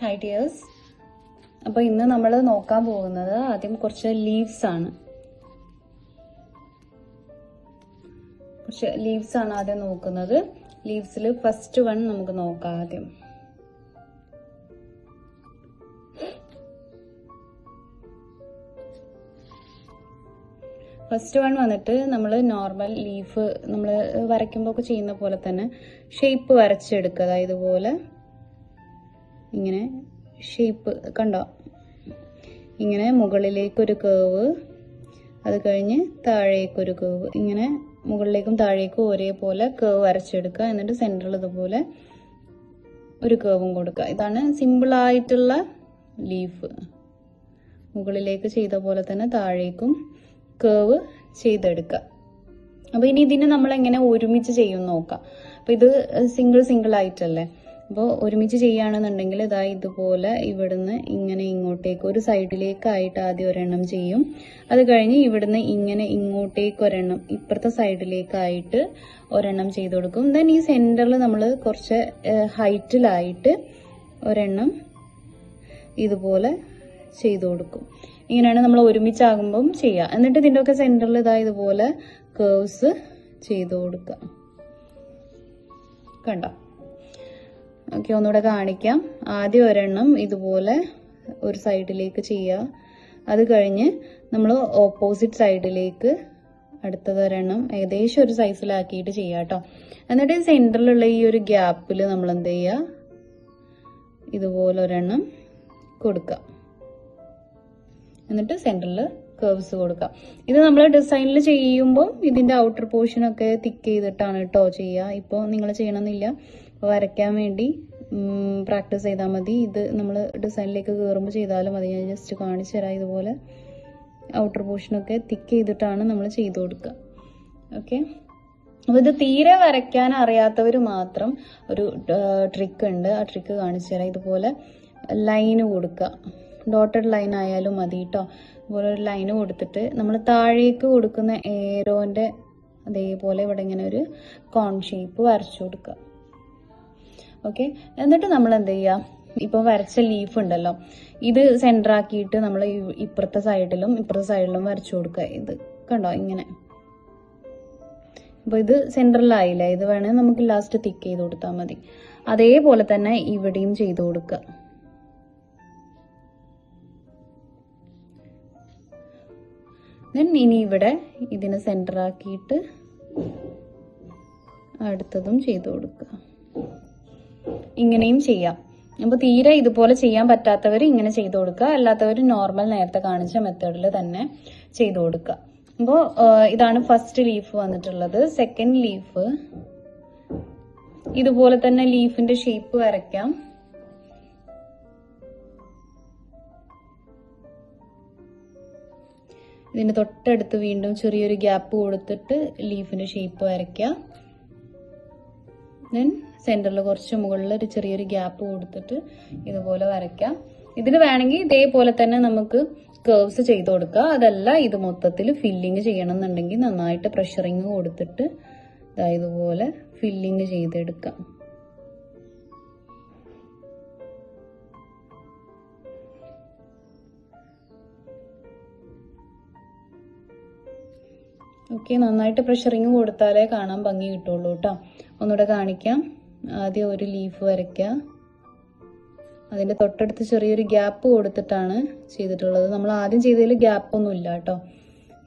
Hi dears. അപ്പോൾ ഇന്ന് നമ്മൾ നോക്കാൻ പോകുന്നത് ആദ്യം കുറച്ച് ലീവ്സ് ആണ്. ആദ്യം നോക്കുന്നത്. ലീവ്സിൽ ഫസ്റ്റ് വൺ നമുക്ക് നോക്കാം ആദ്യം. ഫസ്റ്റ് വൺ വന്നിട്ട് നമ്മൾ നോർമൽ ലീഫ് നമ്മൾ വരയ്ക്കുമ്പോൾ ഒക്കെ ചെയ്യുന്ന പോലെ തന്നെ ഷേപ്പ് വരച്ചെടുക്കുക. അതായത് ഇതുപോലെ ഇങ്ങനെ ഷേപ്പ് കണ്ടോ, ഇങ്ങനെ മുകളിലേക്കൊരു കേവ്, അത് കഴിഞ്ഞ് താഴേക്കൊരു കേവ്, ഇങ്ങനെ മുകളിലേക്കും താഴേക്കും ഒരേപോലെ കേവ് വരച്ചെടുക്കുക. എന്നിട്ട് സെൻറ്ററിൽ ഇതുപോലെ ഒരു കേവും കൊടുക്കുക. ഇതാണ് സിമ്പിളായിട്ടുള്ള ലീഫ്. മുകളിലേക്ക് ചെയ്ത പോലെ തന്നെ താഴേക്കും കേവ് ചെയ്തെടുക്കുക. അപ്പോൾ ഇനി ഇതിനെ നമ്മൾ എങ്ങനെ ഒരുമിച്ച് ചെയ്യും നോക്കാം. അപ്പോൾ ഇത് സിംഗിൾ ആയിട്ടല്ലേ, അപ്പോൾ ഒരുമിച്ച് ചെയ്യുകയാണെന്നുണ്ടെങ്കിൽ ഇതാ ഇതുപോലെ ഇവിടുന്ന് ഇങ്ങനെ ഇങ്ങോട്ടേക്ക് ഒരു സൈഡിലേക്കായിട്ട് ആദ്യം ഒരെണ്ണം ചെയ്യും. അത് കഴിഞ്ഞ് ഇവിടുന്ന് ഇങ്ങനെ ഇങ്ങോട്ടേക്ക് ഒരെണ്ണം, ഇപ്പുറത്തെ സൈഡിലേക്കായിട്ട് ഒരെണ്ണം ചെയ്ത് കൊടുക്കും. ദെൻ ഈ സെൻറ്ററിൽ നമ്മൾ കുറച്ച് ഹൈറ്റിലായിട്ട് ഒരെണ്ണം ഇതുപോലെ ചെയ്ത് കൊടുക്കും. ഇങ്ങനെയാണ് നമ്മൾ ഒരുമിച്ചാകുമ്പം ചെയ്യുക. എന്നിട്ട് ഇതിൻ്റെ ഒക്കെ സെൻറ്ററിൽ ഇതാ ഇതുപോലെ കേവ്സ് ചെയ്ത് കൊടുക്കുക. കണ്ടോ? ഓക്കെ, ഒന്നുകൂടെ കാണിക്കാം. ആദ്യം ഒരെണ്ണം ഇതുപോലെ ഒരു സൈഡിലേക്ക് ചെയ്യുക. അത് കഴിഞ്ഞ് നമ്മൾ ഓപ്പോസിറ്റ് സൈഡിലേക്ക് അടുത്തത് ഒരെണ്ണം ഏകദേശം ഒരു സൈസിലാക്കിയിട്ട് ചെയ്യുക കേട്ടോ. എന്നിട്ട് സെൻറ്ററിലുള്ള ഈ ഒരു ഗ്യാപ്പിൽ നമ്മൾ എന്ത് ചെയ്യുക, ഇതുപോലെ ഒരെണ്ണം കൊടുക്കുക. എന്നിട്ട് സെൻറ്ററിൽ കേവ്സ് കൊടുക്കാം. ഇത് നമ്മൾ ഡിസൈനിൽ ചെയ്യുമ്പോൾ ഇതിൻ്റെ ഔട്ടർ പോർഷനൊക്കെ തിക്ക് ചെയ്തിട്ടാണ് കേട്ടോ ചെയ്യുക. ഇപ്പോൾ നിങ്ങൾ ചെയ്യണമെന്നില്ല, വരയ്ക്കാൻ വേണ്ടി പ്രാക്ടീസ് ചെയ്താൽ മതി. ഇത് നമ്മൾ ഡിസൈനിലേക്ക് കയറുമ്പോൾ ചെയ്താലും മതി. ഞാൻ ജസ്റ്റ് കാണിച്ചു തരാം. ഇതുപോലെ ഔട്ടർ പോർഷനൊക്കെ തിക്ക് ചെയ്തിട്ടാണ് നമ്മൾ ചെയ്ത് കൊടുക്കുക. ഓക്കെ, അപ്പോൾ ഇത് തീരെ വരയ്ക്കാൻ അറിയാത്തവർ മാത്രം ഒരു ട്രിക്ക് ഉണ്ട്. ആ ട്രിക്ക് കാണിച്ചു തരാം. ഇതുപോലെ ലൈന് കൊടുക്കുക. ഡോട്ടഡ് ലൈൻ ആയാലും മതി കേട്ടോ. അതുപോലെ ഒരു ലൈന് കൊടുത്തിട്ട് നമ്മൾ താഴേക്ക് കൊടുക്കുന്ന ഏരോൻ്റെ അതേപോലെ ഇവിടെ ഇങ്ങനെ ഒരു കോൺ ഷേപ്പ് വരച്ചു കൊടുക്കുക. ഓക്കെ, എന്നിട്ട് നമ്മൾ എന്ത് ചെയ്യുക, ഇപ്പോൾ വരച്ച ലീഫ് ഉണ്ടല്ലോ, ഇത് സെൻറ്റർ ആക്കിയിട്ട് നമ്മൾ ഇപ്പുറത്തെ സൈഡിലും വരച്ചു കൊടുക്കുക. ഇത് കണ്ടോ ഇങ്ങനെ. അപ്പോൾ ഇത് സെൻറ്ററിലായില്ല. ഇത് വേണേൽ നമുക്ക് ലാസ്റ്റ് തിക്ക് ചെയ്ത് കൊടുത്താൽ മതി. അതേപോലെ തന്നെ ഇവിടെയും ചെയ്ത് കൊടുക്കുക. ദെൻ ഇനി ഇവിടെ ഇതിനെ സെൻറ്റർ ആക്കിയിട്ട് അടുത്തതും ചെയ്ത് കൊടുക്കുക. ഇങ്ങനെയും ചെയ്യാം. അപ്പോൾ തീരെ ഇതുപോലെ ചെയ്യാൻ പറ്റാത്തവർ ഇങ്ങനെ ചെയ്ത് കൊടുക്കുക. അല്ലാത്തവർ നോർമൽ നേരത്തെ കാണിച്ച മെത്തേഡിൽ തന്നെ ചെയ്ത് കൊടുക്കുക. അപ്പോൾ ഇതാണ് ഫസ്റ്റ് ലീഫ് വന്നിട്ടുള്ളത്. സെക്കൻഡ് ലീഫ് ഇതുപോലെ തന്നെ ലീഫിന്റെ ഷേപ്പ് വരയ്ക്കാം. ഇതിന് തൊട്ടടുത്ത് വീണ്ടും ചെറിയൊരു ഗ്യാപ്പ് കൊടുത്തിട്ട് ലീഫിന്റെ ഷേപ്പ് വരയ്ക്കാം. ദെൻ സെൻറ്ററിൽ കുറച്ച് മുകളിൽ ഒരു ചെറിയൊരു ഗ്യാപ്പ് കൊടുത്തിട്ട് ഇതുപോലെ വരയ്ക്കാം. ഇതിന് വേണമെങ്കിൽ ഇതേപോലെ തന്നെ നമുക്ക് കേവ്സ് ചെയ്ത് കൊടുക്കുക. അതല്ല ഇത് മൊത്തത്തിൽ ഫില്ലിങ് ചെയ്യണം എന്നുണ്ടെങ്കിൽ നന്നായിട്ട് പ്രഷറിങ് കൊടുത്തിട്ട് ഇതുപോലെ ഫില്ലിങ് ചെയ്തെടുക്കാം. ഓക്കെ, നന്നായിട്ട് പ്രഷറിങ് കൊടുത്താലേ കാണാൻ ഭംഗി കിട്ടുള്ളൂ കേട്ടോ. ഒന്നുകൂടെ കാണിക്കാം. ആദ്യം ഒരു ലീഫ് വരയ്ക്കുക. അതിൻ്റെ തൊട്ടടുത്ത് ചെറിയൊരു ഗ്യാപ്പ് കൊടുത്തിട്ടാണ് ചെയ്തിട്ടുള്ളത്. നമ്മൾ ആദ്യം ചെയ്തതിൽ ഗ്യാപ്പൊന്നും ഇല്ല കേട്ടോ.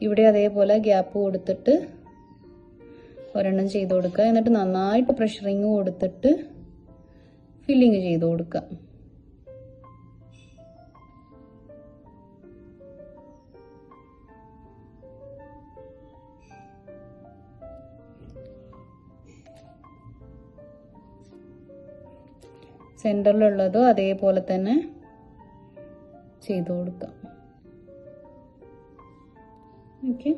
ഇവിടെ അതേപോലെ ഗ്യാപ്പ് കൊടുത്തിട്ട് ഒരെണ്ണം ചെയ്ത് കൊടുക്കുക. എന്നിട്ട് നന്നായിട്ട് പ്രഷറിങ് കൊടുത്തിട്ട് ഫില്ലിങ് ചെയ്ത് കൊടുക്കുക. സെൻറ്ററിലുള്ളതോ അതേപോലെ തന്നെ ചെയ്ത് കൊടുക്കാം. ഓക്കെ,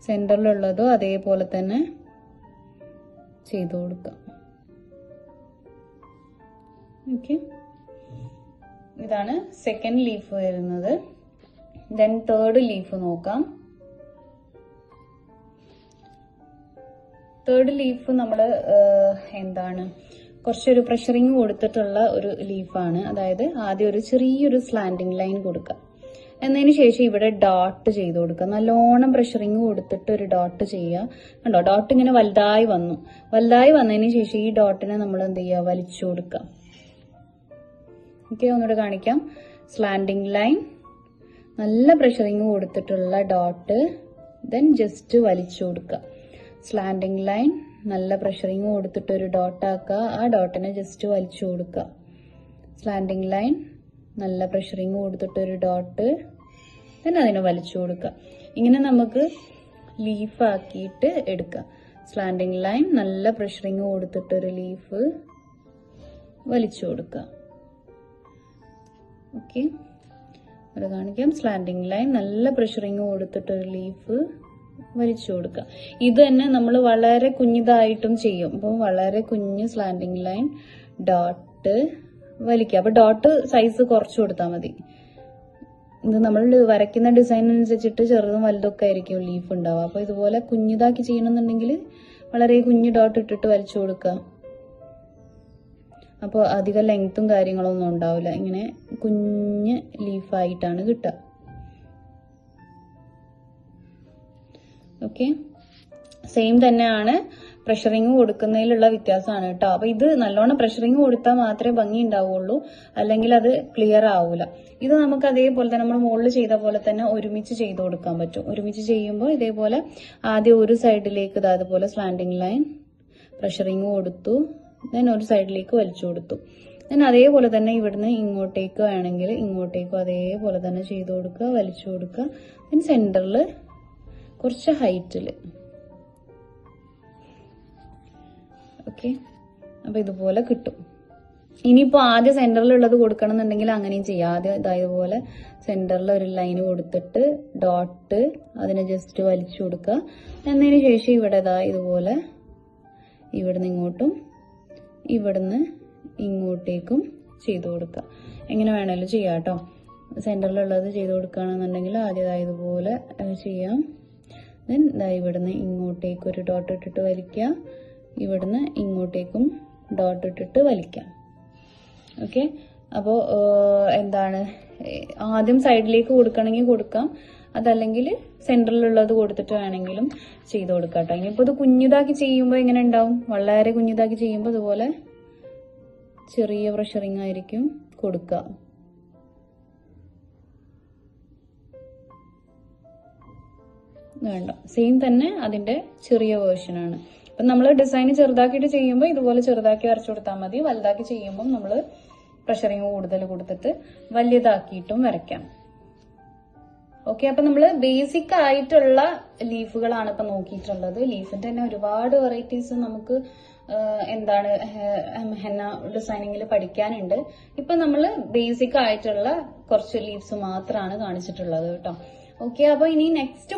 സെൻറ്ററിലുള്ളതോ അതേപോലെ തന്നെ ചെയ്ത് കൊടുക്കാം. ഓക്കെ, ഇതാണ് സെക്കൻഡ് ലീഫ് വരുന്നത്. ദെൻ തേർഡ് ലീഫ് നോക്കാം. തേർഡ് ലീഫ് നമ്മൾ എന്താണ് കുറച്ചൊരു പ്രഷറിങ് കൊടുത്തിട്ടുള്ള ഒരു ലീഫാണ്. അതായത് ആദ്യം ഒരു ചെറിയൊരു സ്ലാൻഡിങ് ലൈൻ കൊടുക്കുക. എന്നതിന് ശേഷം ഇവിടെ ഡോട്ട് ചെയ്ത് കൊടുക്കുക. നല്ലോണം പ്രഷറിങ് കൊടുത്തിട്ട് ഒരു ഡോട്ട് ചെയ്യുക. കണ്ടോ, ഡോട്ട് ഇങ്ങനെ വലുതായി വന്നു. വലുതായി വന്നതിന് ശേഷം ഈ ഡോട്ടിനെ നമ്മൾ എന്ത് ചെയ്യുക, വലിച്ചു കൊടുക്കുക. ഓക്കെ, ഒന്നുകൂടെ കാണിക്കാം. സ്ലാൻഡിങ് ലൈൻ, നല്ല പ്രഷറിങ് കൊടുത്തിട്ടുള്ള ഡോട്ട്, ദെൻ ജസ്റ്റ് വലിച്ചു കൊടുക്കുക. സ്ലാൻഡിങ് ലൈൻ, നല്ല പ്രഷറിങ് കൊടുത്തിട്ട് ഒരു ഡോട്ട് ആക്കുക. ആ ഡോട്ടിനെ ജസ്റ്റ് വലിച്ചു കൊടുക്കുക. സ്ലാൻഡിങ് ലൈൻ, നല്ല പ്രഷറിങ് കൊടുത്തിട്ട് ഒരു ഡോട്ട്, then അതിനെ വലിച്ചു കൊടുക്കുക. ഇങ്ങനെ നമുക്ക് ലീഫ് ആക്കിയിട്ട് എടുക്കാം. സ്ലാൻഡിങ് ലൈൻ, നല്ല പ്രഷറിങ് കൊടുത്തിട്ടൊരു ലീഫ് വലിച്ചു കൊടുക്കുക. ഓക്കെ, ഇവിടെ കാണിക്കാം. സ്ലാൻഡിങ് ലൈൻ, നല്ല പ്രഷറിങ് കൊടുത്തിട്ടൊരു ലീഫ് വലിച്ചു കൊടുക്കുക. ഇത് തന്നെ നമ്മൾ വളരെ കുഞ്ഞിതായിട്ടും ചെയ്യും. അപ്പോൾ വളരെ കുഞ്ഞ് സ്ലാൻഡിങ് ലൈൻ, ഡോട്ട് വലിക്കുക. അപ്പൊ ഡോട്ട് സൈസ് കുറച്ച് കൊടുത്താൽ മതി. ഇത് നമ്മൾ വരയ്ക്കുന്ന ഡിസൈൻ അനുസരിച്ചിട്ട് ചെറുതും വലുതൊക്കെ ആയിരിക്കും ലീഫ് ഉണ്ടാവുക. അപ്പൊ ഇതുപോലെ കുഞ്ഞിതാക്കി ചെയ്യണമെന്നുണ്ടെങ്കിൽ വളരെ കുഞ്ഞു ഡോട്ട് ഇട്ടിട്ട് വലിച്ചു കൊടുക്കുക. അപ്പോൾ അധികം ലെങ്ത്തും കാര്യങ്ങളൊന്നും ഉണ്ടാവില്ല. ഇങ്ങനെ കുഞ്ഞ് ലീഫായിട്ടാണ് കിട്ടുക. ഓക്കെ, സെയിം തന്നെയാണ്. പ്രഷറിങ് കൊടുക്കുന്നതിലുള്ള വ്യത്യാസമാണ് കേട്ടോ. അപ്പൊ ഇത് നല്ലോണം പ്രഷറിങ് കൊടുത്താൽ മാത്രമേ ഭംഗി ഉണ്ടാവുള്ളൂ, അല്ലെങ്കിൽ അത് ക്ലിയർ ആവൂല. ഇത് നമുക്ക് അതേപോലെ തന്നെ നമ്മൾ മുകളിൽ ചെയ്ത പോലെ തന്നെ ഒരുമിച്ച് ചെയ്ത് കൊടുക്കാൻ പറ്റും. ഒരുമിച്ച് ചെയ്യുമ്പോൾ ഇതേപോലെ ആദ്യം ഒരു സൈഡിലേക്ക് അതുപോലെ സ്ലാൻഡിങ് ലൈൻ പ്രഷറിങ് കൊടുത്തു, ദെൻ ഒരു സൈഡിലേക്ക് വലിച്ചു കൊടുത്തു. ദെൻ അതേപോലെ തന്നെ ഇവിടുന്ന് ഇങ്ങോട്ടേക്ക് വേണമെങ്കിൽ ഇങ്ങോട്ടേക്കും അതേപോലെ തന്നെ ചെയ്ത് കൊടുക്കുക, വലിച്ചു കൊടുക്കുക. ദെൻ സെന്ററിൽ കുറച്ച് ഹൈറ്റിൽ. ഓക്കെ, അപ്പൊ ഇതുപോലെ കിട്ടും. ഇനിയിപ്പോ ആദ്യം സെന്ററിലുള്ളത് കൊടുക്കണം എന്നുണ്ടെങ്കിൽ അങ്ങനെയും ചെയ്യാം. ആദ്യം ഇതേപോലെ സെന്ററിൽ ഒരു ലൈന് കൊടുത്തിട്ട് ഡോട്ട് അതിനെ ജസ്റ്റ് വലിച്ചു കൊടുക്കുക. എന്നതിന് ശേഷം ഇവിടെ ഇതുപോലെ ഇവിടുന്ന് ഇങ്ങോട്ടും ഇവിടുന്ന് ഇങ്ങോട്ടേക്കും ചെയ്തു കൊടുക്കുക. എങ്ങനെ വേണേലും ചെയ്യാം കേട്ടോ. സെന്ററിലുള്ളത് ചെയ്ത് കൊടുക്കുകയാണെന്നുണ്ടെങ്കിൽ ആദ്യം ഇതുപോലെ ചെയ്യാം. ദെൻ ഇവിടുന്ന് ഇങ്ങോട്ടേക്ക് ഒരു ഡോട്ട് ഇട്ടിട്ട് വലിക്കുക, ഇവിടുന്ന് ഇങ്ങോട്ടേക്കും ഡോട്ട് ഇട്ടിട്ട് വലിക്കാം. ഓക്കെ, അപ്പോൾ എന്താണ്, ആദ്യം സൈഡിലേക്ക് കൊടുക്കണമെങ്കിൽ കൊടുക്കാം, അതല്ലെങ്കിൽ സെന്ററിലുള്ളത് കൊടുത്തിട്ട് വേണമെങ്കിലും ചെയ്ത് കൊടുക്കാം കേട്ടോ. ഇനിയിപ്പോൾ ഇത് കുഞ്ഞിതാക്കി ചെയ്യുമ്പോൾ എങ്ങനെ ഉണ്ടാവും, വളരെ കുഞ്ഞിതാക്കി ചെയ്യുമ്പോൾ ഇതുപോലെ ചെറിയ പ്രഷറിങ് ആയിരിക്കും കൊടുക്കുക. വേണ്ട, സെയിം തന്നെ അതിന്റെ ചെറിയ വേർഷനാണ്. അപ്പം നമ്മൾ ഡിസൈൻ ചെറുതാക്കിയിട്ട് ചെയ്യുമ്പോൾ ഇതുപോലെ ചെറുതാക്കി വരച്ചു കൊടുത്താൽ മതി. വലുതാക്കി ചെയ്യുമ്പോൾ നമ്മൾ പ്രഷറിങ് കൂടുതൽ കൊടുത്തിട്ട് വലിയതാക്കിയിട്ടും വരയ്ക്കാം. ഓക്കെ, അപ്പൊ നമ്മൾ ബേസിക് ആയിട്ടുള്ള ലീഫുകളാണ് ഇപ്പൊ നോക്കിയിട്ടുള്ളത്. ലീഫിന്റെ തന്നെ ഒരുപാട് വെറൈറ്റീസ് നമുക്ക് എന്താണ് ഹെന്ന ഡിസൈനിങ്ങിൽ പഠിക്കാനുണ്ട്. ഇപ്പൊ നമ്മൾ ബേസിക് ആയിട്ടുള്ള കുറച്ച് ലീവ്സ് മാത്രമാണ് കാണിച്ചിട്ടുള്ളത് കേട്ടോ. ഓക്കെ, അപ്പൊ ഇനി നെക്സ്റ്റ്